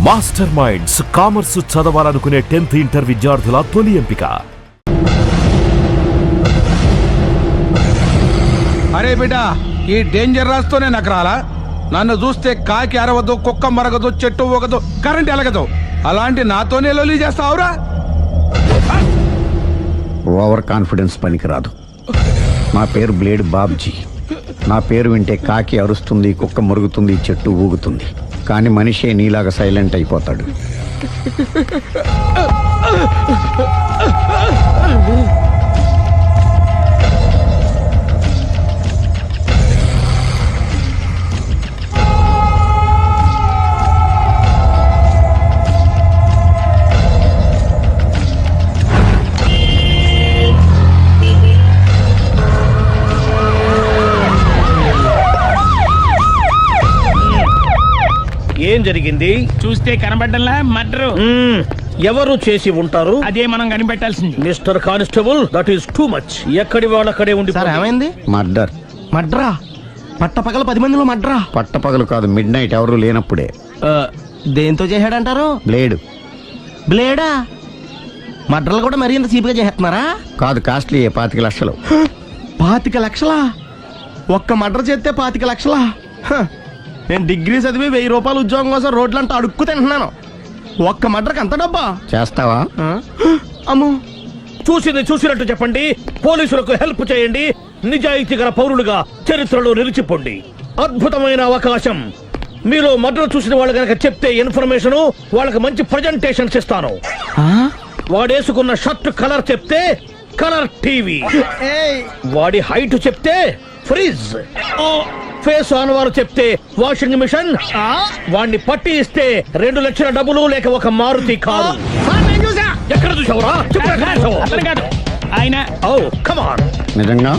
Master minds commerce చదవాలనుకునే 10th inter విద్యార్థుల తొలి ఎంపిక. అరే బిడ్డా, ఈ డేంజర్ రాస్తూనే నాకు రాలా. నన్ను చూస్తే కాకి అరవదు, కుక్క మరగదు, చెట్టు ఊగదు, కరెంట్ ఎలగదు. అలాంటి నాతోనే లొల్లి చేస్తావురా? ఓవర్ కాన్ఫిడెన్స్ పనికిరాదు. నా పేరు బ్లేడ్ బాబ్జీ. నా పేరు వింటే కాకి అరుస్తుంది, కుక్క మురుగుతుంది, చెట్టు ఊగుతుంది. కానీ మనిషే నీలాగా సైలెంట్ అయిపోతాడు. ఏం జరిగింది? చూస్తే కనబడ్డంలా మర్డరు. ఎవరు చేసి ఉంటారు? అదే మనం కనిపెట్టాల్సింది. Mister constable, that is too much. ఎక్కడి వాళ్ళక్కడే ఉండి. ఏమైంది? మర్డర్. మడ్రా? పట్టపగల 10 మందిలో మడ్రా? పట్టపగలు కాదు, మిడ్ నైట్ ఎవరు లేనప్పుడే. దేంతో చేశాడంటారు? బ్లేడ్. బ్లేడా? మడ్రలు కూడా మరీ ఇంత చీప్గా చేస్తున్నారా? కాదు, కాస్ట్లీ 25 లక్షలు. 25 లక్షలా? ఒక్క మడ్ర చేస్తే 25 లక్షలా? నేను డిగ్రీ చదివి 1000 రూపాయలు ఉద్యోగం కోసం రోడ్లంతా అడుక్కు తింటున్నాను. ఒక్క మడ్రకు అంత డబ్బా? చేస్తావా? అమ్మో, చూసింది చూసినట్టు చెప్పండి. పోలీసులకు హెల్ప్ చేయండి. నిజాయితీ గల పౌరులుగా చరిత్రలో నిలిచిపోండి. అద్భుతమైన అవకాశం. మీరు మర్డర్ చూసిన వాళ్ళు కనుక చెప్తే ఇన్ఫర్మేషన్, వాళ్ళకి మంచి ప్రజెంటేషన్స్ ఇస్తాను. వాడేసుకున్న షర్ట్ కలర్ చెప్తే కలర్ టీవీ, వాడి హైట్ చెప్తే ఫ్రిజ్, ఫేస్ ఆన్ వారు చెప్తే వాషింగ్ మిషన్, వాడిని పట్టి ఇస్తే 2 లక్షల డబ్బులు లేక ఒక మారుతి కారు. ఎక్కడ చూసావురా? కాదు ఆయన. Oh come on. నిజంగా?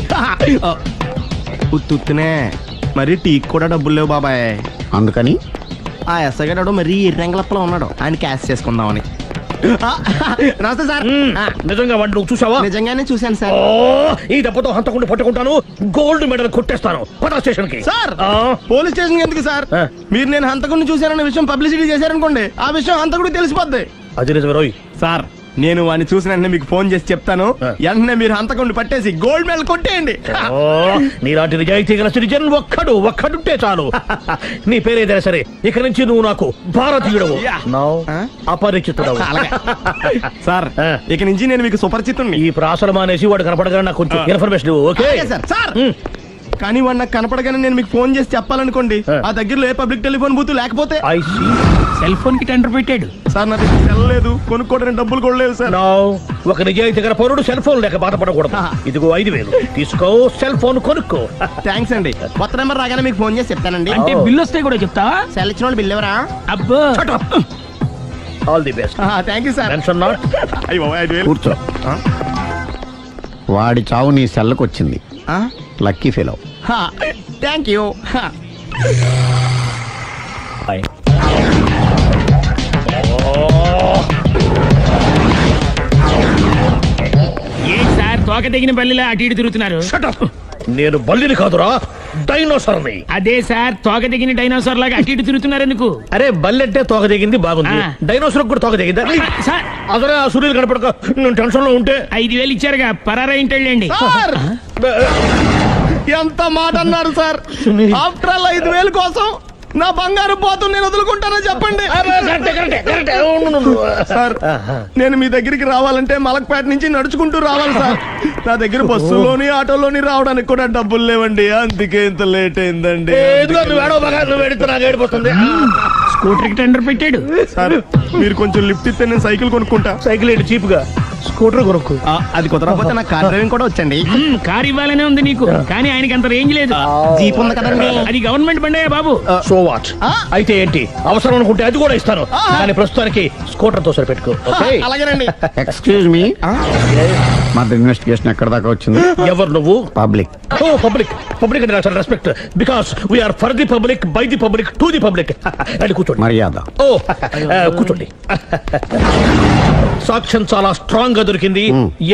ఉత్తునే. మరి టీకి కూడా డబ్బులు లేవు బాబాయ్. అందుకని ఆ ఎస్ఐ గారు మరీ ఎర్రంగలప్పలో ఉన్నాడు. ఆయన క్యాష్ చేసుకుందామని. నమస్తే సార్. నిజంగా వాడిని నువ్వు చూసావా? నిజంగానే చూశాను సార్. ఈ దెబ్బతో హంతకుండా పట్టుకుంటాను, గోల్డ్ మెడల్ కొట్టేస్తాను. పద స్టేషన్ కి. సార్, పోలీస్ స్టేషన్ ఎందుకు సార్? మీరు నేను హంతకుడిని చూశానన్న విషయం పబ్లిసిటీ చేశారనుకోండి, ఆ విషయం హంతకుడికి తెలిసిపోద్ది. అది నిజమే రోయ్. సార్, నేను వాడిని చూసిన వెంటనే మీకు ఫోన్ చేసి చెప్తాను. వెంటనే మీరు హంతకుడిని పట్టేసి గోల్డ్ మెడల్ కొట్టేయండి. నీలాంటి నిజాయితీ గల సిటిజన్ ఒక్కడుంటే చాలు. నీ పేరేదైనా సరే, ఇక నుంచి నువ్వు నాకు భారతీయుడవు, అపరిచితుడవు. సార్, ఇక నుంచి నేను మీకు సుపరిచితుడిని. ఈ ప్రాసలు మానేసి వాడు కనపడగానే నాకు కొంచెం ఇన్ఫర్మేషన్. Okay sir. కానీ వాడు నాకు కనపడగానే నేను మీకు ఫోన్ చేసి చెప్పాలనుకోండి, ఆ దగ్గరలో ఏ పబ్లిక్ టెలిఫోన్ బూత్ లేకపోతే. సెల్ ఫోన్ కి టెండర్ పెట్టాడు సార్. నా దగ్గర సెల్ లేదు, కొనుక్కోవడానికి డబ్బులు కూడా లేవు సార్. ఒక నిజాయితీ గల పౌరుడు సెల్ ఫోన్ లేక బాధపడకూడదు. ఇదిగో 5000 తీసుకో, సెల్ ఫోన్ కొనుక్కో. థ్యాంక్స్ అండి. కొత్త నెంబర్ రాగానే మీకు ఫోన్ చేసి చెప్తానండి. అంటే బిల్ వస్తే కూడా చెప్తావా? సెల్ ఇచ్చిన వాళ్ళు బిల్ ఎవరా? అబ్బో, all the best. Thank you sir. Mention not. కూర్చో. వాడి చావు నీ సెల్లకు వచ్చింది. Lucky fellow. Thank you. ఏంటి సార్ తోక తెగిన బల్లిలా అటు ఇటు తిరుగుతున్నారు? నేను బల్లిని కాదురా, డైనోసార్ని. అదే సార్, తోక తెగిన డైనోసార్ లాగా అటు ఇటు తిరుగుతున్నారు ఎందుకు? అరే, బల్లెట్టే తోక దిగింది బాగుంది, డైనోసార్ కూడా తోక దిగిందా? సార్, అసలే ఆ సూర్యులు కనపడక నేను టెన్షన్ లో ఉంటే 5000 ఇచ్చారుగా, పరారా ఇంటండి. ఎంత మాట అన్నారు సార్? ఆఫ్టర్ ఆల్ 5000 కోసం నా బంగారు పోతు నేను వదులుకుంటానని చెప్పండి సార్. నేను మీ దగ్గరికి రావాలంటే మలక్పేట నుంచి నడుచుకుంటూ రావాలి సార్. నా దగ్గర బస్సులోని ఆటోలోని రావడానికి కూడా డబ్బులు లేవండి. అందుకే ఇంత లేట్ అయిందండి. స్కూటర్ కి టెండర్ పెట్టాడు సార్. మీరు కొంచెం లిఫ్ట్ ఇస్తే నేను సైకిల్ కొనుక్కుంటా. సైకిల్ ఏంటి చీప్ గా? స్కూటర్ కొనుక్కు. అది కుదరకపోతే నాకు కార్ డ్రైవింగ్ కూడా వచ్చండి. కార్ ఇవ్వాలనే ఉంది నీకు, కానీ ఆయనకి అంత రేంజ్ లేదు. జీప్ ఉంది కదండి. అది గవర్నమెంట్ బండే బాబు. So what? అయితే ఏంటి, అవసరం అనుకుంటే అది కూడా ఇస్తాను, కానీ ప్రస్తుతానికి స్కూటర్ తో సరిపెట్టుకో. అలాగేనండి. ఎక్స్క్యూజ్ మీ, మర్డర్ ఇన్వెస్టిగేషన్ ఎక్కడ దాకా వచ్చింది? ఎవరు నువ్వు? పబ్లిక్. ఓ పబ్లిక్. పబ్లిక్ అంటే నాకు respect, because we are for the public, by the public, to the public. అది కూర్చోండి. మర్యాద. ఓ కూర్చోండి. సాక్ష్యం చాలా స్ట్రాంగ్ గా దొరికింది.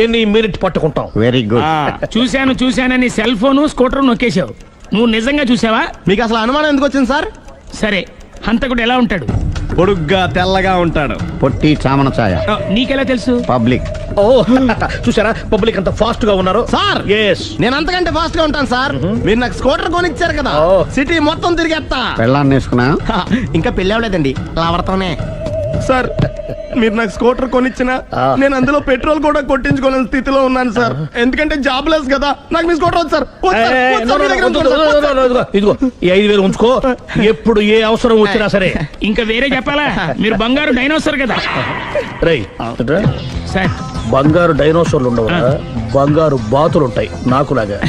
ఎన్ని మినిట్ పట్టుకుంటాం. Very good. చూశానని సెల్ ఫోను స్కూటర్ నొక్కేశావు. నువ్వు నిజంగా చూసావా? మీకు అసలు అనుమానం ఎందుకు వచ్చింది సార్? సరే, హంతకుడు ఎలా ఉంటాడు? పొడుగ్గా తెల్లగా ఉంటాడు. పొట్టి చామన ఛాయ. నీకెలా తెలుసు? పబ్లిక్. ఓ చూసారా పబ్లిక్ అంత ఫాస్ట్ గా ఉన్నారు. సార్ ఎస్ నేను అంతకంటే ఫాస్ట్ గా ఉంటాను సార్. మీరు నాకు స్కూటర్ కొనిచ్చారు కదా, ఓ. సిటీ మొత్తం తిరిగేస్తా. పెళ్ళాన్ని వేసుకున్నా. ఇంకా పెళ్ళి అవ్వలేదండి, లావడతానే. సార్ మీరు నాకు స్కూటర్ కొనిచ్చిన నేను అందులో పెట్రోల్ కూడా కొట్టించుకోలేని స్థితిలో ఉన్నాను సార్. ఎందుకంటే జాబ్ లెస్ కదా, నాకు మీ స్కూటర్ వద్దు సార్. వద్దు సార్, వద్దు సార్, మీ దగ్గర ఉంచుకోండి సార్. ఇదిగో ఈ 5,000 ఉంచుకో. ఎప్పుడు ఏ అవసరం వచ్చినా సరే. ఇంకా వేరే చెప్పాలా? మీరు బంగారు డైనోసార్ కదా రై సార్. బంగారు డైనోసార్లు ఉండవు, బంగారు బాతులు ఉంటాయి నాకులాగా.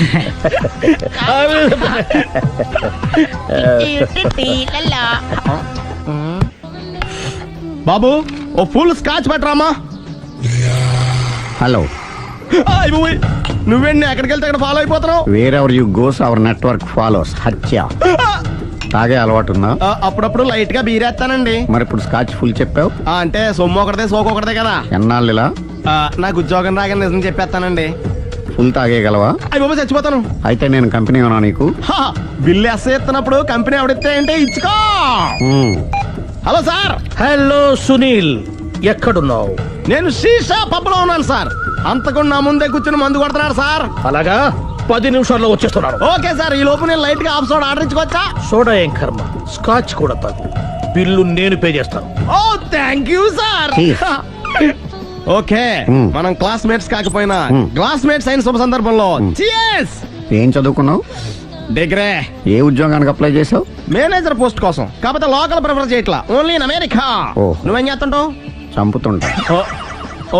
బాబు ఓ ఫుల్ స్కాచ్ పెట్టరామా. హలో. నువ్వేంటి ఎక్కడికి వెళ్తే అక్కడ ఫాలో అయిపోతున్నావు? Wherever you goes our network follows. హత్య. తాగే అలవాటు ఉందా? అప్పుడప్పుడు లైట్ గా బీరేస్తానండి. మరి ఇప్పుడు స్కాచ్ ఫుల్ చెప్పావు. అంటే సొమ్ము ఒకటిదే సోకు ఒకటిదే కదా. ఎన్నాళ్ళు ఇలా? నాకు ఉద్యోగం రాగానే నిజం చెప్పేస్తానండి. ఫుల్ తాగేయగలవా? అయ్యి బాబు చచ్చిపోతాను. అయితే నేను కంపెనీ ఉన్నా నీకు. బిల్లు ఎస్ ఎత్తినప్పుడు కంపెనీ ఎవడితే అంటే ఇచ్చుకో. Hello sir. హలో సునీల్, ఎక్కడున్నావు? నేను శీషా పబ్లో ఉన్నాను సార్. అంతకుండా నా ముందే కూర్చుని మందు కొడుతున్నాడు సార్. అలాగా 10 నిమిషాల్లో వచ్చేస్తున్నాను. ఓకే సార్, ఈ లోపు నేను లైట్ గా ఆఫ్ సోడా ఆర్డర్ ఇచ్చుకోవచ్చా? సోడా ఏం కర్మ, స్కాచ్ కూడా తాగు. బిల్లు నేను పే చేస్తాను. Oh thank you sir. Cheers. Okay మనం క్లాస్మేట్స్ కాకపోయినా క్లాస్మేట్స్ అయిన శుభ సందర్భంలో cheers. ఏం చదువుకున్నావు? డిగ్రీ. ఏ ఉద్యోగానికి అప్లై చేసావు? మేనేజర్ పోస్ట్ కోసం, కాకపోతే లోకల్ ప్రిఫర్ చేయట్లా, ఓన్లీ ఇన్ అమెరికా. ఓ. నువ్వేం చేస్తుంటావు? చంపుతుంటా.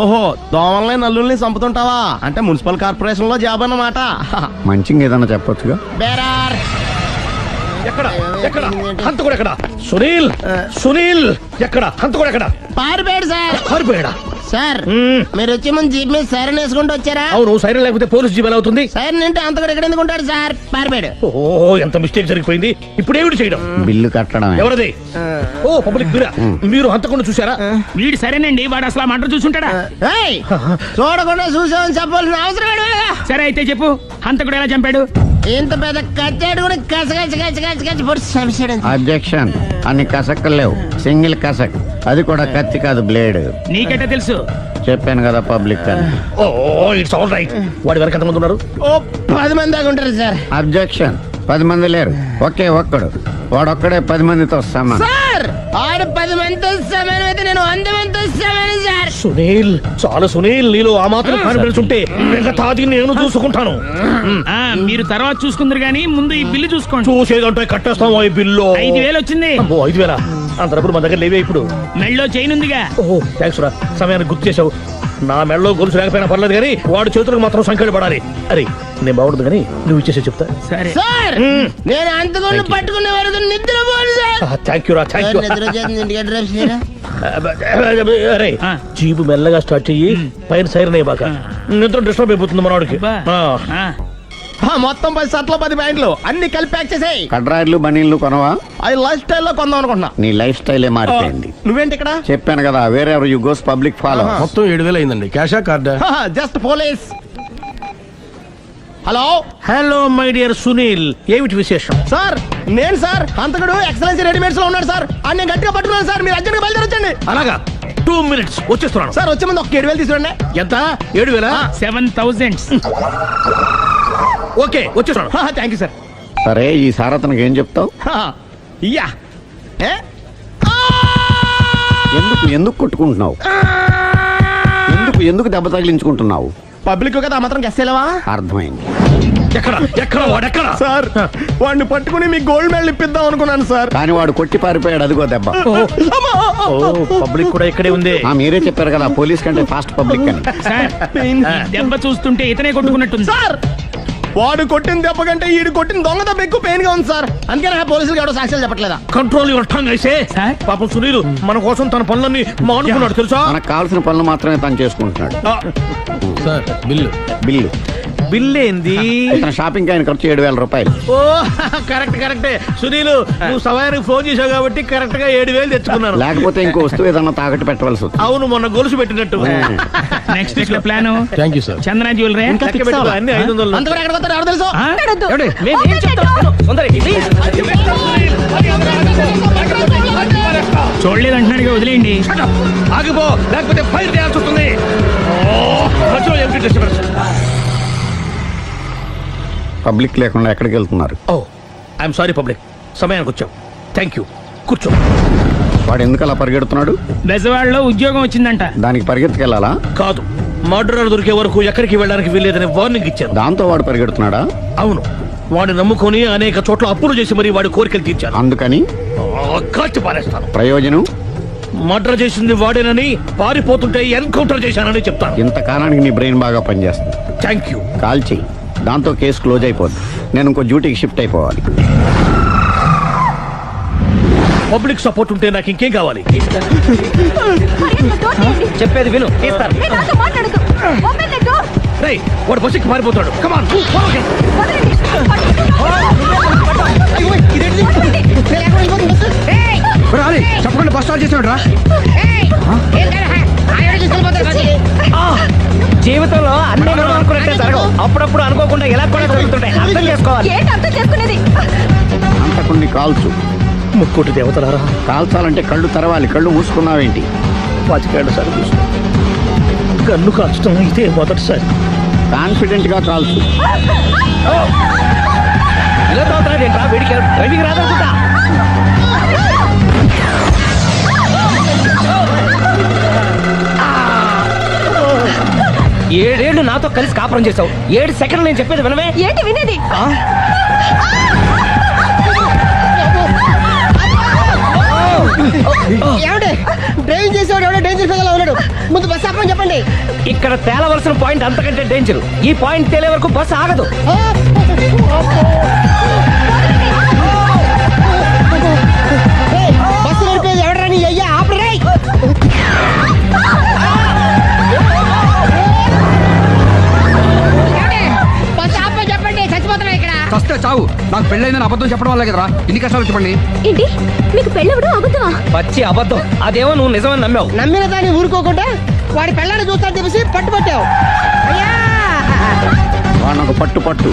ఓహో, దోమల్ని నల్లుల్ని చంపుతుంటావా? అంటే మున్సిపల్ కార్పొరేషన్ లో జాబ్ అన్నమాట. మంచిగా ఏదన్నా చెప్పొచ్చుగా. బేరార్. ఎక్కడ ఎక్కడ హంతకుడు ఎక్కడ? సునీల్, సునీల్ ఎక్కడ? హంతకుడు ఎక్కడ? పారిపోయాడు సార్. పారిపోయాడా? సార్ మీరు వచ్చే ముందు జీప్ మీద సైరన్ వేసుకుంటూ వచ్చారా? అవును, సైరన్ లేకపోతే పోలీస్ జీబ్ ఎలా అవుతుంది? సైరన్ అంటే అంత కూడా ఎక్కడ ఎందుకు ఉంటాడు సార్? పారిపోయాడు. ఓ ఎంత మిస్టేక్ జరిగిపోయింది. ఇప్పుడు ఏమిటి చేయడం? బిల్లు కట్టడమే. ఎవరది? ఓ పబ్లిక్ మీరా? మీరు హంతకుండా చూసారా? వీడు సరేనండి, వాడు అసలు ఆ మంట చూసుంటాడా? ఏయ్, చూడకుండా చూసామని చెప్పాల్సిన అవసరం ఏంటి? సరే అయితే చెప్పు, హంతకుడు ఎలా చంపాడు? ఇంత పెద్ద కచ్చాడు కూడా కచ్చ పొడి చంపేశాడు. అబ్జెక్షన్. అన్ని కసక్కలు లేవు, సింగిల్ కసక్. అది కూడా కత్తి కాదు, బ్లేడ్. నీకెట్టా తెలుసు? చెప్పాను కదా పబ్లిక్ అని. Oh it's all right. వాడి వరకు ఎంతమంది ఉన్నారు? ఓ 10 మంది దాకా ఉంటారు సార్. అబ్జెక్షన్. 10 మంది లేరు, ఒకే ఒక్కడు. వాడొక్కడే 10 మందితో సమానం. సార్ ఆడు 10 మందితో సమానం అయితే నేను 100 మందితో సమానం సార్. సునీల్, చాలా సునీల్, నీలో ఆ మాత్రం కాన్ఫిడెన్స్ ఉంటే మిగతాది నేను చూసుకుంటాను. ఆ మీరు తర్వాత చూసుకుందరు గానీ ముందు ఈ బిల్లు చూసుకోండి. చూసేదంటే కట్టేస్తాం ఈ బిల్లు. 5,000 వచ్చింది. 5,000 అంత డబ్బులు మన దగ్గర లేవే ఇప్పుడు. మెళ్ళో చైన్ ఉందిగా. ఓహో థ్యాంక్స్ రా, సమయానికి గుర్తు చేసావు. నా మెడలో గొలుసు లేకపోయినా పర్లేదు కానీ వాడి చేతులకు మాత్రం సంఖ్యలు పడాలి. అరే నేను బాగుండదు కానీ నువ్వు ఇచ్చేసి చెప్తా. సరే సార్ నేను అంతకుండా పట్టుకునే వరకు నిద్రపోను సార్. థ్యాంక్ యూ రా, థ్యాంక్ యూ. నిద్ర చేసింది ఇంటికి డ్రైవ్ చేయరా? అరే ఆ. జీబు మెల్లగా స్టార్ట్ చెయ్యి, పైన సైరన్ అయ్యాక నిద్ర డిస్టర్బ్ అయిపోతుంది మనవాడికి. అబ్బా. ఆ. ఆ, మొత్తం 10 షర్ట్లు 10 ప్యాంట్లు అన్ని కలిపి ప్యాక్ చేసేయ్. కడ్రాయిలు బనీళ్లు కొనవా? అది లైఫ్ స్టైల్లో కొందాం అనుకుంటున్నా. నీ లైఫ్ స్టైలే మారిపోయింది. నువ్వేంటి ఇక్కడ? చెప్పాను కదా, వేరే ఎవరు యు గోస్ పబ్లిక్ ఫాలో. మొత్తం 7,000 అయిందండి. క్యాషా కార్డా? Just police. Hello hello my dear Sunil, ఏమిటి విశేషం? సార్ నేను సార్ అంతకుడు ఎక్సలెన్సీ రెడీమేడ్స్ లో ఉన్నాడు సార్. అన్ని గట్టిగా పట్టుకున్నాను సార్. మీరు అర్జెంట్గా బయలుదేరొచ్చండి. అలాగా 2 minutes వచ్చేస్తున్నాను. సార్ వచ్చే ముందు ఒక 7,000 తీసుకురండి. ఎంత? 7,000? 7,000. ఓకే వచ్చేస్తున్నాను. Thank you sir. సరే ఈ సారతనకి ఏం చెప్తావు? ఇయ్యా ఏ? ఎందుకు కొట్టుకుంటున్నావు? ఎందుకు దెబ్బ తగిలించుకుంటున్నావు? పబ్లిక్ కదా మాత్రం గెస్సేలవా? అర్థమైంది. ఎక్కడ వాడెక్కడ? సార్ వాడిని పట్టుకుని మీకు గోల్డ్ మెడల్ ఇప్పిద్దాం అనుకున్నాను సార్. కానీ వాడు కొట్టి పారిపోయాడు, అదిగో దెబ్బ. పబ్లిక్ కూడా ఇక్కడే ఉంది. మీరే చెప్పారు కదా పోలీస్ కంటే ఫాస్ట్ పబ్లిక్ అని. సార్ ఈ దెబ్బ చూస్తుంటే ఇతనే కొట్టుకున్నట్టుంది. సార్ వాడు కొట్టిన దెబ్బ కంటే ఈడు కొట్టిన దొంగ దెబ్బ ఎక్కువ పెయిన్ గా ఉంది సార్. అందుకే పోలీసులు ఎవడో సాక్ష్యాలు చెప్పట్లేదా? కంట్రోల్ యువర్ టంగ్ అయితే. సార్? పాపం సునీల్ మన కోసం తన పనులన్నీ మానుకున్నాడు తెలుసా? మనకు కావాల్సిన పనులు మాత్రమే తను చేసుకుంటున్నాడు. Sir bill. బిల్లు బిల్ ఏంది? ఇతను షాపింగ్ ఆయన ఖర్చు 7,000 రూపాయలు. ఓ కరెక్టే సునీల్, నువ్వు సమయానికి ఫోన్ చేసావు కాబట్టి కరెక్ట్ గా 7,000 తెచ్చుకున్నాను. లేకపోతే ఇంకో వస్తువు ఏదన్నా తాకట్టు పెట్టవలసి వస్తుంది. అవును, మొన్న గొలుసు పెట్టినట్టు. Next week plan thank you sir. Chandana jewellery. లెక్క పెట్టుకో, అన్ని 500. అంతకు ఎక్కడ పోతారు ఎవరు తెలుసు? ఏమండి? మేము ఏం చెప్తాం? తొందరగా ఇది. చూడలేదు అంటున్నాడుగా, వదిలేయండి. Shut up! ఆగిపో, లేకపోతే ఫైర్ చేయాల్సి వస్తుంది. మధ్యలో ఏమిటి disturbance? పబ్లిక్ లేకుండా ఎక్కడికి వెళ్తున్నారు? ఓ ఐఎమ్ సారీ పబ్లిక్, సమయానికి వచ్చాం. థ్యాంక్ యూ, కూర్చో. వాడు ఎందుకు అలా పరిగెడుతున్నాడు? బెజవాడలో ఉద్యోగం వచ్చిందంట. దానికి పరిగెత్తుకెళ్ళాలా? కాదు, మర్డరర్ దొరికే వరకు ఎక్కడికి వెళ్ళడానికి వీల్లేదని వార్నింగ్ ఇచ్చాను. దాంతో వాడు పరిగెడుతున్నాడా? అవును, వాడిని నమ్ముకొని అనేక చోట్ల అప్పులు చేసి మరీ వాడి కోరికలు తీర్చాను. అందుకని కాల్చి పారేస్తాను. ప్రయోజనం? మర్డర్ చేసింది వాడేనని, పారిపోతుంటే ఎన్కౌంటర్ చేశానని చెప్తాను. ఇంతకాలానికి నీ బ్రెయిన్ బాగా పనిచేస్తుంది. Thank you. కాల్ చెయ్యి, దాంతో కేసు క్లోజ్ అయిపోద్ది. నేను ఇంకో డ్యూటీకి షిఫ్ట్ అయిపోవాలి. పబ్లిక్ సపోర్ట్ ఉంటే నాకు ఇంకేం కావాలి? చెప్పేది విను, తీస్తారు. రేయ్, వాడు బస్సుకి మారిపోతాడు. కమాన్, చెప్పకుండా బస్ స్టార్ట్ చేసాడు రా. జీవితంలో అన్ని మనం అనుకున్నట్టే జరగవు. అప్పుడప్పుడు అనుకోకుండా ఎలా కూడా జరుగుతుంటాయి. అర్థం చేసుకోవాలి. అంతకుని కాల్చు. ముక్కోటి దేవతలారా, కాల్చాలంటే కళ్ళు తెరవాలి. కళ్ళు మూసుకున్నావేంటి? పాచికేళ్ల సార్ చూసిన గన్ను కాల్చడం ఇదే మొదటిసారి. కాన్ఫిడెంట్ గా కాల్చు. ఇలా తోతున్నాడు ఏంట్రా? వీడికి డ్రైవింగ్ రాదనుకుంటా. ఏడేళ్లు నాతో కలిసి కాపురం చేసావు. 7 సెకండ్లు నేను చెప్పేది వినవే. ఏంటి వినేది? డ్రైవింగ్ చేసేవాడు ఎవడో డేంజర్ ఫీల్ ఉన్నాడు. ముందు బస్ ఆపమని చెప్పండి. ఇక్కడ తేలవలసిన పాయింట్ అంతకంటే డేంజర్. ఈ పాయింట్ తేలే వరకు బస్సు ఆగదు. బస్సు నడిపేది ఎవడని అయ్యా ఆపరే. బస్ ఆపమని చెప్పండి, చచ్చిపోతున్నా ఇక్కడ. వస్తే చావు. నాకు పెళ్ళైందని అబద్ధం చెప్పడం వల్ల కదరా ఇన్ని కష్టాలు చెప్పండి. ఏంటి మీకు పెళ్ళవడం అబద్ధమా? పచ్చి అబద్ధం. అదేమో నువ్వు నిజమని నమ్మావు. నమ్మిన దాన్ని ఊరుకోకుండా వాడి పెళ్ళాన్ని చూస్తాను చెప్పేసి పట్టుపట్టావు. అయ్యా వాడినొక పట్టు పట్టు.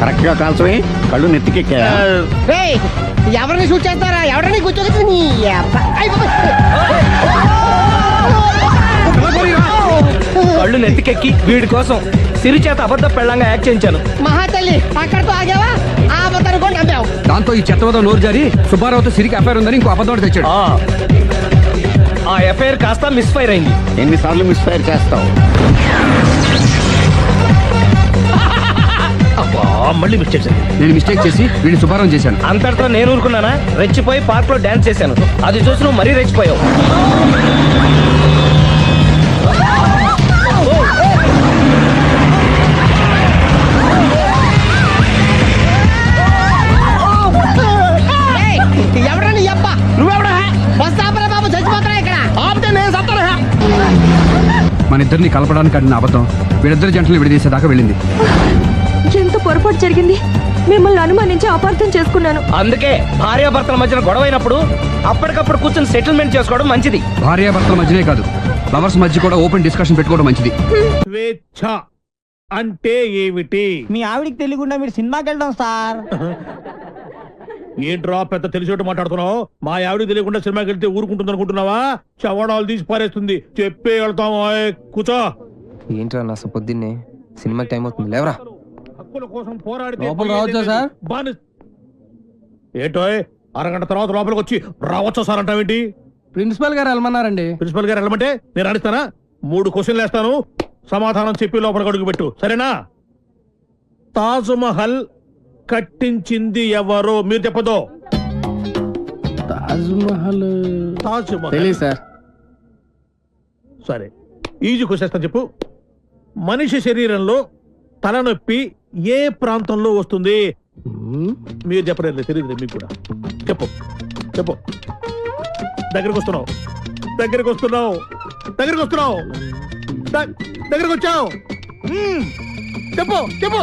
కరెక్ట్ గా కాల్చవే. కళ్ళు నెత్తికెక్కా? రేయ్, ఎవరిని షూట్ చేస్తారా? ఎవరిని కూర్చోగచ్చు నీ అబ్బా. అయ్ బాబోయ్. కళ్ళు నెత్తికెక్కి వీడి కోసం సిరి చేత అబద్ధ పెళ్ళంగా యాక్ట్ చేయించాను. మహాతల్లి అక్కడితో ఆగావా? ఆ అబద్ధాన్ని కూడా నమ్మావు. దాంతో ఈ చెత్తవదో నోరు జారి సుబ్బారావుతో సిరికి అఫైర్ ఉందని ఇంకో అబద్ధం తెచ్చాడు. ఆ ఎఫ్ఐఆర్ కాస్త మిస్ఫైర్ అయింది. ఎన్నిసార్లు మిస్ఫైర్ చేస్తావు? అబ్బా, మళ్ళీ మిస్ చేశాను. నేను మిస్టేక్ చేసి వీడిని సుబ్బారావు చేశాను. అంతటితో నేను ఊరుకున్నానా? రెచ్చిపోయి పార్క్ లో డాన్స్ చేశాను. అది చూసి నువ్వు మరీ రెచ్చిపోయావు. ఎవరా నీ అబ్బా? నువ్వెవడా? బస్ ఆపరా బాబు, చచ్చిపోతున్నా ఇక్కడ. ఆపితే నేను సత్తానా? మన ఇద్దరిని కలపడానికి అడిగిన అబద్ధం వీళ్ళిద్దరి జంటలు విడదీసేదాకా వెళ్ళింది. ఎంత పొరపాటు జరిగింది. మిమ్మల్ని అనుమానించి అపార్థం చేసుకున్నాను. అందుకే భార్యాభర్తల మధ్యన గొడవైనప్పుడు అప్పటికప్పుడు కూర్చొని సెటిల్మెంట్ చేసుకోవడం మంచిది. భార్యాభర్తల మధ్యనే కాదు, లవర్స్ మధ్య కూడా ఓపెన్ డిస్కషన్ పెట్టుకోవడం మంచిది. స్వేచ్ఛ అంటే ఏమిటి? మీ ఆవిడికి తెలియకుండా మీరు సినిమాకి వెళ్ళడం సార్. ఏంట్రా పెద్ద తెలిసేట్టు మాట్లాడుతున్నావు? మా ఆవిడకి తెలియకుండా సినిమాకి వెళ్తే ఊరుకుంటుంది అనుకుంటున్నావా? చవడాలు తీసి పారేస్తుంది. చెప్పే వెళ్తాము. కూర్చో. ఏంట్రా నా పొద్దున్నే సినిమాకి టైం అవుతుంది, లేవరా. హక్కుల కోసం పోరాడితే లోపల రావచ్చా సార్? ఏంటో అరగంట తర్వాత లోపలికి వచ్చి రావచ్చా సార్ అంటావేంటి? ప్రిన్సిపల్ గారు వెళ్ళమన్నారండి. ప్రిన్సిపల్ గారు వెళ్ళమంటే నేను అడుగుతానా? 3 క్వశ్చన్లు వేస్తాను, సమాధానం చెప్పి లోపలికి అడుగు పెట్టు, సరేనా? తాజ్ మహల్ కట్టించింది ఎవరు? మీరు చెప్పదో. తాజ్ మహల్ తెలియదు సార్. సరే, ఈజీ క్వశ్చన్ చెప్పు. మనిషి శరీరంలో తలనొప్పి ఏ ప్రాంతంలో వస్తుంది? మీరు చెప్పలేదు, తెలియదు మీకు కూడా. చెప్పు చెప్పు. దగ్గరికి వస్తున్నావు, దగ్గరికి వస్తున్నావు, దగ్గరికి వస్తున్నావు, దగ్గరికి వచ్చావు. చెప్పు చెప్పు.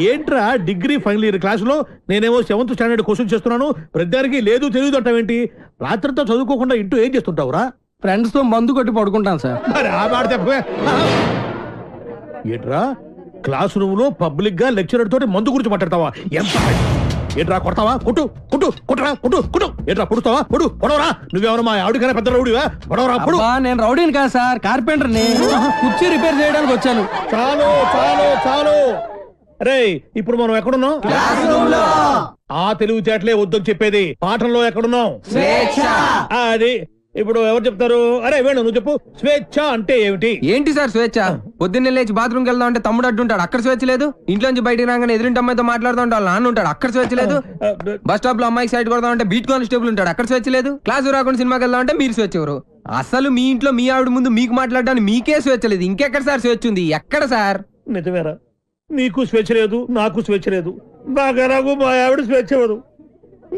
ఏంట్రా డిగ్రీ ఫైనల్ ఇయర్ క్లాసులో నేనేమో 7th స్టాండర్డ్ క్వశ్చన్ చేస్తున్నాను, ప్రతిదానికి లేదు తెలియదు అంటావేంటి? రాత్రితో చదువుకోకుండా ఇంటూ ఏం చేస్తుంటావురా? ఫ్రెండ్స్ తో మందు కొట్టి పడుకుంటాను సార్. మరి ఆ మాట చెప్పే. ఏట్రా క్లాస్ రూమ్ లో పబ్లిక్ గా లెక్చరర్ తోటి మందు గురించి మాట్లాడతావా? ఎంత ఏట్రా కొడతావా? కొట్టు కొట్టు కొట్టరా కొట్టు కొట్టు. ఏట్రా పొడుస్తావా? పొడు పొడవరా. నువ్వెవరు మా ఆవిడకైనా పెద్ద రౌడివా? పొడవరా పొడు. నేను రౌడీని కాదు సార్, కార్పెంటర్ని. కుర్చీ రిపేర్ చేయడానికి వచ్చాను. చాలు చాలు చాలు. అరే ఇప్పుడు మనం ఎక్కడున్నాం? ఆ తెలివితేటలే వద్దని చెప్పేది. పాఠంలో ఎక్కడున్నాం? అది ఇప్పుడు ఎవరు చెప్తారు? అరే వేణు నువ్వు చెప్పు. స్వేచ్ఛ అంటే ఏమిటి? ఏంటి సార్ స్వేచ్ఛ? పొద్దున్నే లేచి బాత్రూమ్కి వెళ్దాం అంటే తమ్ముడు అడ్డుంటాడు, అక్కడ స్వేచ్ఛ లేదు. ఇంట్లోంచి బయటికి రాగానే ఎదురింటి అమ్మాయితో మాట్లాడుతూ ఉంటాడు, నాన్న ఉంటాడు, అక్కడ స్వేచ్ఛ లేదు. బస్ స్టాప్ లో అమ్మాయికి సైడ్ కొడదాం అంటే బీట్ కానిస్టేబుల్ ఉంటాడు, అక్కడ స్వేచ్ఛ లేదు. క్లాసు రాకుండా సినిమాకి వెళ్దాం అంటే మీరు స్వేచ్ఛ ఎవరు? అసలు మీ ఇంట్లో మీ ఆవిడ ముందు మీకు మాట్లాడడానికి మీకే స్వేచ్ఛ లేదు, ఇంకెక్కడ సార్ స్వేచ్ఛ ఉంది? ఎక్కడ సార్? నిజమేరా, నీకు స్వేచ్ఛ లేదు, నాకు స్వేచ్ఛ లేదు. నాకు మా ఆవిడ స్వేచ్ఛ ఇవ్వదు.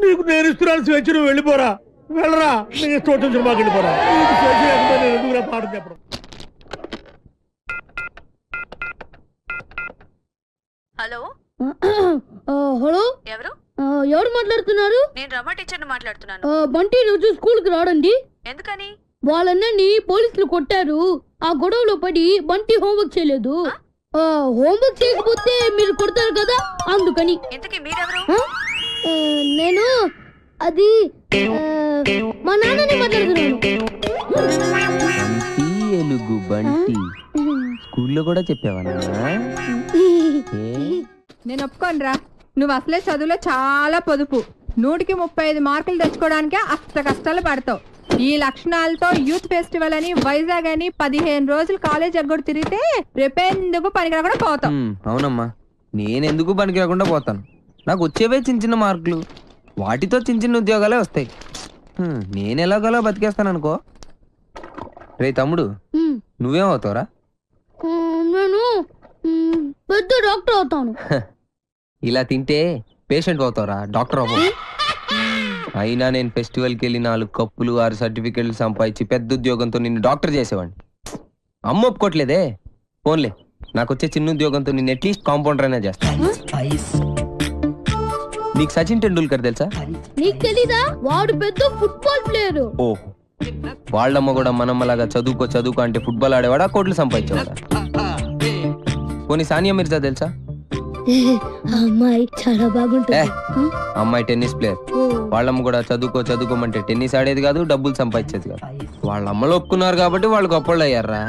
నీకు నేను ఇస్తున్నాను స్వేచ్ఛ, నువ్వు వెళ్ళిపోరా. వెళ్ళరా, నీకు ఇష్టం వచ్చిన సినిమాకి వెళ్ళిపోరా. నీకు స్వేచ్ఛ లేకపోతే నేను ఎందుకురా పాఠం చెప్పడం? హలో హలో, ఎవరు? ఎవరు మాట్లాడుతున్నారు? నేను రమ టీచర్ని మాట్లాడుతున్నాను. బంటి రోజు స్కూల్ కి రాడండి. ఎందుకని? వాళ్ళన్నీ పోలీసులు కొట్టారు. ఆ గొడవలో పడి బంటి హోంవర్క్ చేయలేదు. హోంవర్క్ చేయకపోతే మీరు కొడతారు కదా, అందుకని. ఇంతకీ మీరెవరు? నేను అది మా నాన్నని మాట్లాడుతున్నాను. ఎలుగు బంటి స్కూల్లో కూడా చెప్పావా? నేను ఒప్పుకోనరా, నువ్వు అసలే చదువులో చాలా పొదుపు. 100కి 35 మార్కులు తెచ్చుకోవడానికే అస్త కష్టాలు పడతావు. ఈ లక్షణాలతో యూత్ ఫెస్టివల్ అని వైజాగ్ అని 15 రోజులు కాలేజ్ ఎగ్గొడు తిరిగితే రేపెందుకు పనికిరాకుండా పోతావు. అవునమ్మా, నేనెందుకు పనికి రాకుండా పోతాను? నాకు వచ్చేవే చిన్న చిన్న మార్కులు, వాటితో చిన్న చిన్న ఉద్యోగాలే వస్తాయి. నేను ఎలాగోలా బతికేస్తాను అనుకో. రే తమ్ముడు, నువ్వేమవుతావురా? నేను పెద్ద డాక్టర్ అవుతాను. ఇలా తింటే పేషెంట్ అవుతావురా, డాక్టర్ అవ్వవు. అయినా నేను ఫెస్టివల్కి వెళ్ళి 4 కప్పులు 6 సర్టిఫికెట్లు సంపాదించి పెద్ద ఉద్యోగంతో నిన్ను డాక్టర్ చేసేవాడిని. అమ్మ ఒప్పుకోట్లేదే. ఫోన్లే, నాకు వచ్చే చిన్న ఉద్యోగంతో నిన్ను అట్లీస్ట్ కాంపౌండర్ అయినా చేస్తాను. నీకు సచిన్ టెండూల్కర్ తెలుసా? నీకు తెలీదా? వాడు పెద్ద ఫుట్బాల్ ప్లేయర్. ఓ, వాళ్ళమ్మ కూడా మనమ్మలాగా చదువుకో అంటే ఫుట్బాల్ ఆడేవాడా, కోట్లు సంపాదించేవాడా? పోనీ సానియా మిర్జా తెలుసా? అమ్మాయి చాలా బాగుంటుంది. అమ్మాయి టెన్నిస్ ప్లేయర్. వాళ్ళమ్మ కూడా చదువుకోమంటే టెన్నిస్ ఆడేది కాదు, డబ్బులు సంపాదించేది కాదు. వాళ్ళ అమ్మలు ఒప్పుకున్నారు కాబట్టి వాళ్ళు గొప్పళ్ళు అయ్యారా.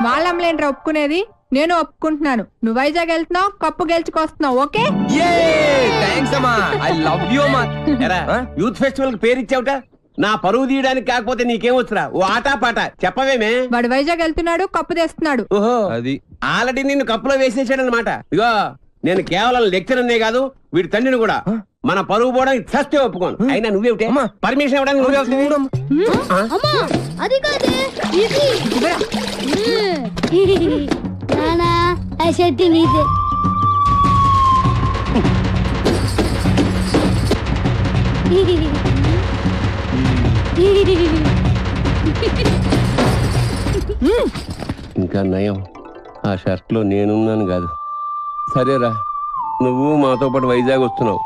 వాళ్ళమ్మలేంట్రా ఒప్పుకునేది? నేను ఒప్పుకుంటున్నాను. నువ్వు వైజాగ్ వెళ్తున్నావు, కప్పు గెలుచుకొస్తున్నావు. ఓకే, యూత్ ఫెస్టివల్ కి పేరు ఇచ్చావుట. నా పరువు తీయడానికి కాకపోతే నీకేమొచ్చురా? ఓ ఆటా పాట చెప్పవేమే. వాడు వైజాగ్ వెళ్తున్నాడు, కప్పు తెస్తున్నాడు. ఓహో, అది ఆల్రెడీ నిన్ను కప్పులో వేసేసాడు అనమాట. ఇగో, నేను కేవలం లెక్చరర్నే కాదు, వీడి తండ్రిని కూడా. మన పరువు పోవడానికి చస్తే ఒప్పుకోను. అయినా నువ్వేమిటే పర్మిషన్ ఇవ్వడానికి నువ్వే అది కాదే ఇది. నానా ఆ షర్ట్ నీదే. ఇంకా నయం, ఆ షర్ట్ లో నేనున్నాను కాదు. సరేరా, నువ్వు మాతో పాటు వైజాగ్ వస్తున్నావు.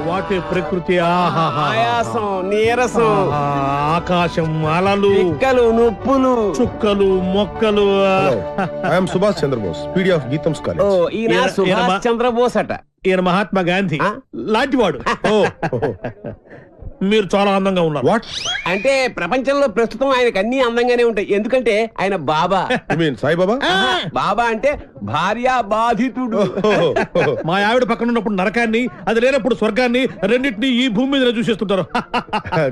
వాటి ప్రకృతి, ఆయాసం, నీరసం, ఆకాశం, అలలు, పిక్కలు, నొప్పులు, చుక్కలు, మొక్కలు. I'm Subhash Chandrabose, PD of GITAM's college. ఈయన సుభాష్ చంద్రబోస్ అట. ఈయన మహాత్మా గాంధీ లాంటివాడు. మీరు చాలా అందంగా ఉన్నారు. వాట్ అంటే ప్రపంచంలో ప్రస్తుతం ఆయనకు అన్ని అందంగానే ఉంటాయి, ఎందుకంటే ఆయన బాబా. సాయిబాబా? బాబా అంటే భార్య బాధితుడు. మా ఆవిడ పక్కన ఉన్నప్పుడు నరకాన్ని, అది లేనప్పుడు స్వర్గాన్ని, రెండింటినీ ఈ భూమి మీద చూసేస్తుంటారు.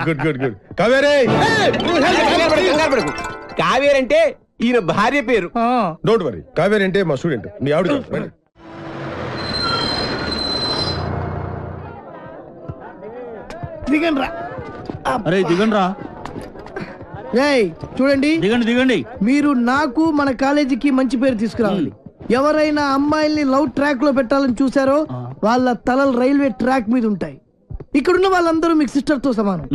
Good good good. కావేరే, కావేరి అంటే ఈయన భార్య పేరు. డోంట్ వరీ, కావేరి అంటే మా స్టూడెంట్, మీ ఆవిడ కాదు. దిగండి రా. అరే దిగండి రా. చూడండి, దిగండి. మీరు నాకు మన కాలేజీకి మంచి పేరు తీసుకురావాలి. ఎవరైనా అమ్మాయిల్ని లవ్ ట్రాక్ లో పెట్టాలని చూసారో వాళ్ళ తలలు రైల్వే ట్రాక్ మీద ఉంటాయి. ఇక్కడున్న వాళ్ళందరూ మీకు సిస్టర్ తో సమానం.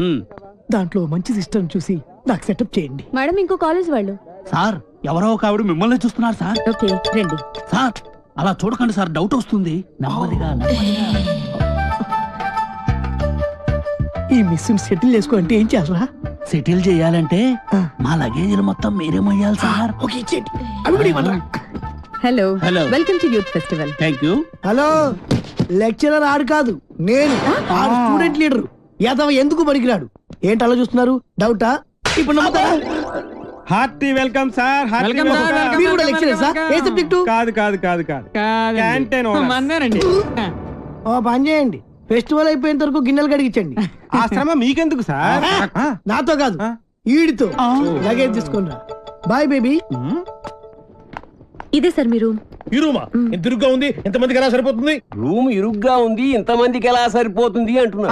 దాంట్లో మంచి సిస్టర్ చూసి నాకు సెటప్ చేయండి. మేడం, ఇంకో కాలేజ్ వాళ్ళు. సార్, ఎవరో ఒక ఆవిడ మిమ్మల్ని చూస్తున్నారు సార్. ఓకే, రండి. సార్, అలా చూడకండి సార్, డౌట్ వస్తుంది. నెమ్మదిగా. ఈ మిస్ సెటిల్ చేసుకో అంటే ఏం చేయాలరా? సెటిల్ చేయాలంటే మా లగేజీలు మొత్తం మీరే మొయ్యాలి sir. Hello Hello. Welcome to youth festival. Thank you. Hello, lecturer ఆడు కాదు, నేను ఆడు స్టూడెంట్ లీడర్. యాదవ ఎందుకు పనికిరాడు? ఏంటి అలా చూస్తున్నారు? డౌటా? ఇప్పుడు నమ్ముతారా? Hearty welcome sir. Welcome, sir. Welcome. మీరు కూడా లెక్చరర్ సార్? ఏ సబ్జెక్టు? కాదు కాదు కాదు కాదు క్యాంటీన్ మన్నారండి. ఓ పని చేయండి, ఫెస్టివల్ అయిపోయేంత వరకు గిన్నెలు కడిగించండి. ఆ శ్రమ మీకెందుకు సార్? నాతో కాదు, ఈడితో. లగేజ్ తీసుకుని రా. Boy baby. ఇదే సార్ మీ రూమ్. ఈ రూమా ఎంత ఇరుగ్గా ఉంది, ఎంతమందికి ఎలా సరిపోతుంది? రూమ్ ఇరుగ్గా ఉంది, ఇంతమందికి ఎలా సరిపోతుంది అంటున్నా.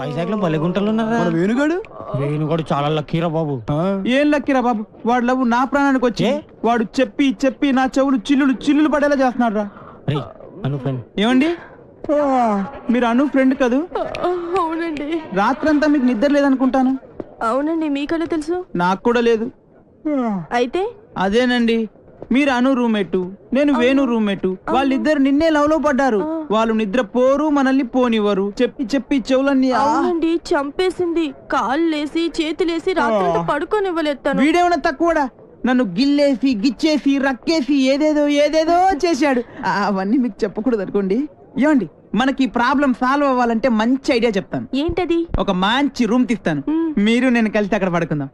వైజాగ్ లో బలెగుంటలు ఉన్నారా? వేణుగాడు వేణుగోడు చాలా లక్కీరా బాబు. ఏం లక్కిరా బాబు, వాడు లవ్ నా ప్రాణానికి వచ్చి వాడు చెప్పి చెప్పి నా చెవులు చిల్లులు పడేలా చేస్తున్నాడు రా. అను ఫ్రెండ్. ఏమండి, మీరు అను ఫ్రెండ్ కదూ? అవునండి. రాత్రంతా మీకు నిద్ర లేదనుకుంటాను. అవునండి, మీకలా తెలుసు? నాకు కూడా లేదు. అయితే అదేనండి, మీరు అను రూమ్మేటు, నేను వేణు రూమ్మేటు. వాళ్ళిద్దరు నిన్నే లవ్ లో పడ్డారు. వాళ్ళు నిద్ర పోరు, మనల్ని పోనివ్వరు. చెప్పి చెప్పి చెవులన్నీ అవునండి, చంపేసింది. కాళ్ళేసి చేతులేసి రాత్రి పడుకోనివ్వలేదు. వీడేమన్నా తక్కువడా? నన్ను గిల్లేసి గిచ్చేసి రక్కేసి ఏదేదో ఏదేదో చేశాడు. అవన్నీ మీకు చెప్పకూడదు అనుకోండి. ఏమండి, మనకి ప్రాబ్లం సాల్వ్ అవ్వాలంటే మంచి ఐడియా చెప్తాను. ఏంటది? ఒక మంచి రూమ్ తీస్తాను, మీరు నేను కలిసి అక్కడ పడుకుందాం.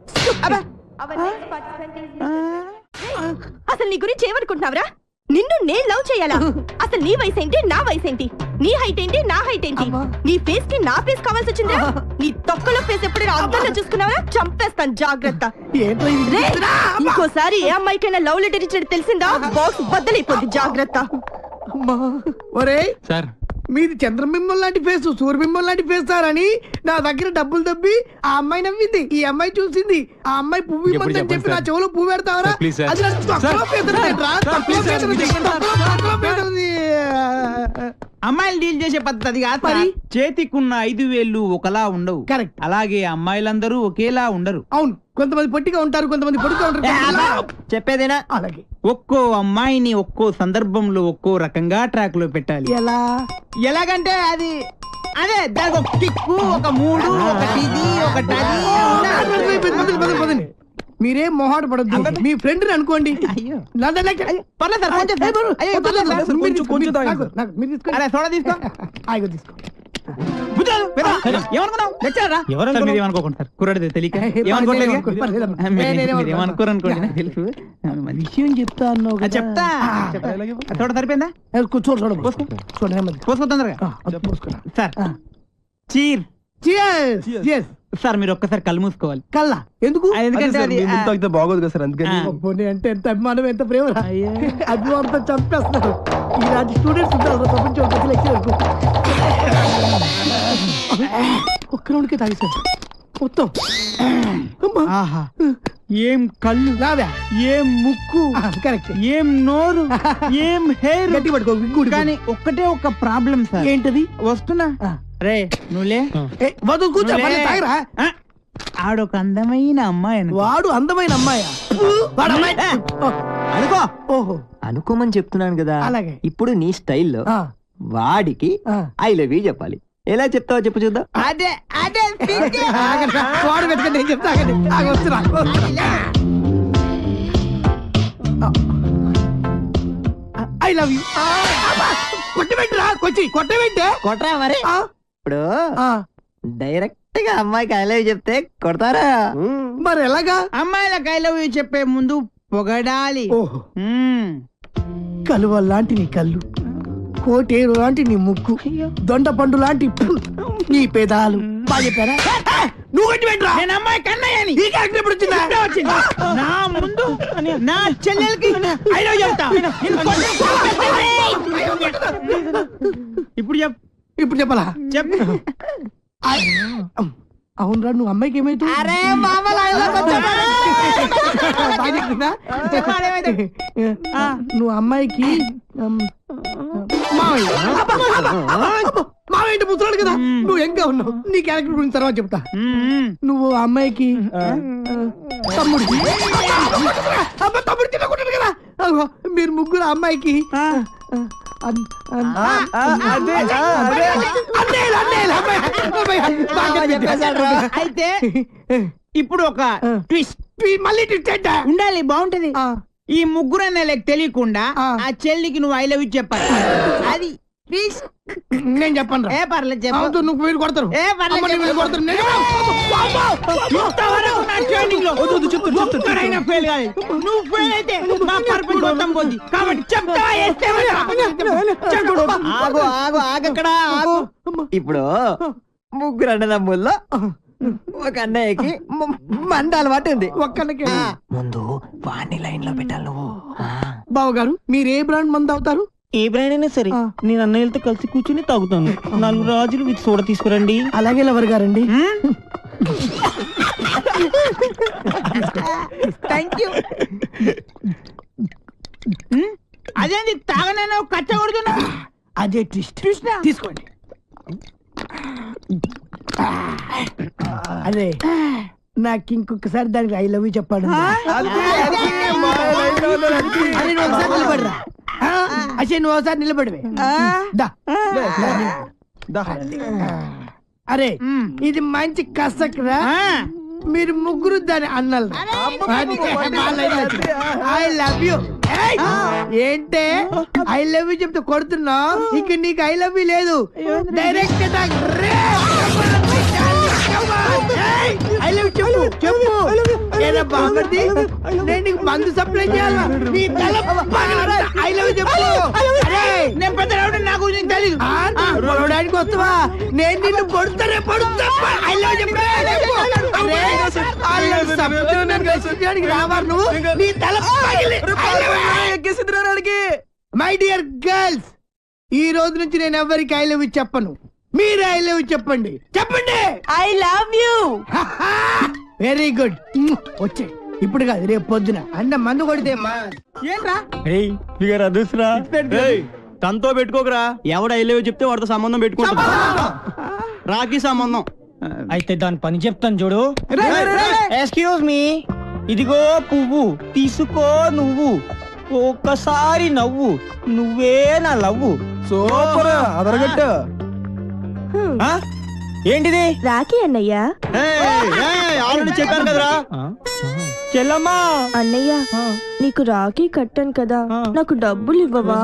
అసలు నీ గురించి ఏమనుకుంటున్నావురా? నిన్ను నేను లవ్ చేయాలా? అసలు నీ వయసు ఏంటి, నా వయసు ఏంటి? నీ హైట్ ఏంటి, నా హైట్ ఏంటి? నీ ఫేస్ కి నా ఫేస్ కావాల్సి వచ్చిందా? నీ తొక్కలో ఫేస్ ఎప్పుడైనా అద్దంలో చూసుకున్నావా? చంపేస్తాను, జాగ్రత్త. ఇంకోసారి ఏ అమ్మాయికైనా లవ్ లెటర్ ఇచ్చినట్టు తెలిసిందా, బాక్స్ బద్దలైపోద్ది, జాగ్రత్త. ఒరే సార్, మీది చంద్రబింబం లాంటి ఫేస్, సూర్యబింబం లాంటి ఫేస్ సార్ అని నా దగ్గర డబ్బులు దబ్బి ఆ అమ్మాయి నవ్వింది, ఈ అమ్మాయి చూసింది. ఆ అమ్మాయి పువ్వు ఇవ్వమని చెప్పి నా చెవులో పువ్వు పెడతావరా? అది నాకు తక్కువ పేదరికేంట్రా? తక్కువ పేదరిది. అమ్మాయిలు డీల్ చేసే పద్ధతి కాదు మరి. చేతికున్న 5 వేళ్ళు ఒకలా ఉండవు. కరెక్ట్. అలాగే అమ్మాయిలందరూ ఒకేలా ఉండరు. అవును, కొంతమంది పొట్టిగా ఉంటారు, కొంతమంది పొడుగా ఉంటారు. చెప్పేదేనా? అలాగే ఒక్కో అమ్మాయిని ఒక్కో సందర్భంలో ఒక్కో రకంగా ట్రాక్ లో పెట్టాలి. ఎలాగంటే అది అదే దానికి ఒక కిక్కు, ఒక మూడు, ఒకటి ఇది, ఒకటి అది. మీరేం మొహాట పడద్దు, మీ ఫ్రెండ్ అనుకోండి. విషయం చెప్తా అన్నావు, చెప్తా. చూడ సరిపోయిందా? సార్ చీర్ సార్, మీరు ఒక్కసారి కళ్ళు మూసుకోవాలి. కళ్ళ ఎందుకు? ఎందుకంటే బాగోదు కదా సార్, అందుకని. అంటే ఎంత అభిమానం, ఎంత ప్రేమ. అభిమానంతో చంపేస్తున్నారు. ఇలాంటి స్టూడెంట్స్ ఉంటారు ప్రపంచం. ఒక్క రౌండ్కే తాగేశారు మొత్తం. ఏం కళ్ళు, ఏం ముక్కు, కరెక్ట్, ఏం నోరు, ఏం హెయిర్. గట్టి పట్టుకో. కానీ ఒక్కటే ఒక ప్రాబ్లం సార్. ఏంటది? వస్తున్నా రే, నువ్వులే కూర్చో. ఆడొక అందమైన అమ్మాయి. వాడు అందమైన అమ్మాయా? అనుకో. ఓహో, అనుకోమని చెప్తున్నాను కదా. అలాగే ఇప్పుడు నీ స్టైల్లో వాడికి ఐ లవ్ యూ చెప్పాలి. ఎలా చెప్తావో చెప్పు చూద్దాం. అదే అదే వాడు వెతకండి, నేను చెప్తా. I love you. కొట్టబెట్టరా, కొట్టబెట్టే కొట్టరా మరి. ఇప్పుడు డైరెక్ట్ గా అమ్మాయికి ఐ లవ్ యూ చెప్తే కొడతారా? మరి ఎలాగా? అమ్మాయిలకు ఐ లవ్ యూ చెప్పే ముందు పొగడాలి. కలువ లాంటి నీ కళ్ళు, కోటేరు లాంటి నీ ముక్కు, దొండ పండు లాంటి నీ పెదాలు. బాగా చెప్పారా? నువ్వు కొట్టి పెట్టరా. నేను అమ్మాయి కన్నయ్యని. ఈ క్యారెక్టర్ ఎప్పుడు వచ్చిందా? నా ముందు నా చెల్లెలకి ఐ లవ్ చెప్తా. ఇప్పుడు చెప్పాలా? చెప్పు. అవునరా, నువ్వు అమ్మాయికి ఏమైతే నువ్వు అమ్మాయికి మావయ్య ముసలాడు కదా, నువ్వు ఎంగా ఉన్నావు. నీ క్యారెక్టర్ గురించి తర్వాత చెప్తా. నువ్వు అమ్మాయికి తమ్ముడు. తమ్ముడు తినకుంటాడు కదా. మీరు ముగ్గురు అమ్మాయికి అయితే ఇప్పుడు ఒక ట్విస్ట్ మళ్ళీ ట్విస్ట్ ఉండాలి, బాగుంటది. ఈ ముగ్గురు అన్నయ్యలకు తెలియకుండా ఆ చెల్లికి నువ్వు ఐ లవ్ యూ చెప్పాలి. అది ట్విస్ట్. నేను చెప్పను. ఏ పర్లేదు చెప్పు. నువ్వు వీడు కొడతారు. ఏ పర్లేదు నువ్వు ఫెయిల్ అయితే మా పర్పస్ మొత్తం పోద్ది. కాబట్టి చెప్తావా? ఆగు ఆగు ఆగక్కడ ఆగు. ఇప్పుడు ముగ్గురు అన్నదమ్ముల్లో ఒక అన్నయ్యకి మంద అలవాటు ఉంది. ఒక్కళ్ళకి ముందు వాణ్ణి లైన్ లో పెట్టాలి నువ్వు. బావగారు మీరు ఏ బ్రాండ్ మంది అవుతారు? ఏ బ్రాండ్ అయినా సరే నేను అన్నయ్యలతో కలిసి కూర్చుని తాగుతాను. 4 రాజులు విత్ సోడా తీసుకురండి. అలాగే లవర్ గారండి. Thank you. అదేంటి తాగనైనా కచ్చ కొడుతున్నా? అదే ట్విస్ట్. తీసుకోండి. అదే నాకు ఇంకొకసారి దానికి ఐ లవ్ యూ చెప్పాడు. నిలబడరా అసలు నువ్వు ఒకసారి నిలబడివే. అరే ఇది మంచి కసక్రా. మీరు ముగ్గురు దాని అన్నలు. I love you. ఏంటే ఐ లవ్ యూ చెప్తే కొడుతున్నావు? ఇక నీకు ఐ లవ్ యూ లేదు. డైరెక్ట్ ఐ లవ్ చెప్పు చెప్పు. ఏదో బాగుంది. నేను నీకు మందు సప్లై చేయాలా? నీ తల ఐ లవ్ చెప్పు. నేను పెద్ద నాకు తెలీదు. పొడవడానికి వస్తావా? నేను నిన్ను పొడుతానే పొడుతా. ఐ లవ్ చెప్పు. రావారు నువ్వు. నీ తల మై డియర్ గర్ల్స్, ఈ రోజు నుంచి నేను ఎవరికి ఐ లవ్ యూ చెప్పను. మీరు ఐ లవ్ యూ చెప్పండి. చెప్పండి I love you. Very good. వచ్చే ఇప్పుడు కాదు రేపు పొద్దున అన్న మందు కొడితే ఏంట్రా తనతో పెట్టుకోకరా. ఎవడు ఐ లవ్ యూ చెప్తే వాడితో సంబంధం పెట్టుకుంటా. రాఖీ సంబంధం. అయితే దాని పని చెప్తాను చూడు. ఎక్స్క్యూజ్ మీ, ఇదిగో పువ్వు తీసుకో నువ్వు. ఒక్కసారి నవ్వు, నువ్వే నా లవ్వు. సూపర్ అదరగట్టు. ఏంటిది? రాఖీ అన్నయ్య. ఆల్రెడీ చెప్పాను కదరా. చెల్లమ్మా. అన్నయ్య నీకు రాఖీ కట్టాను కదా, నాకు డబ్బులు ఇవ్వవా?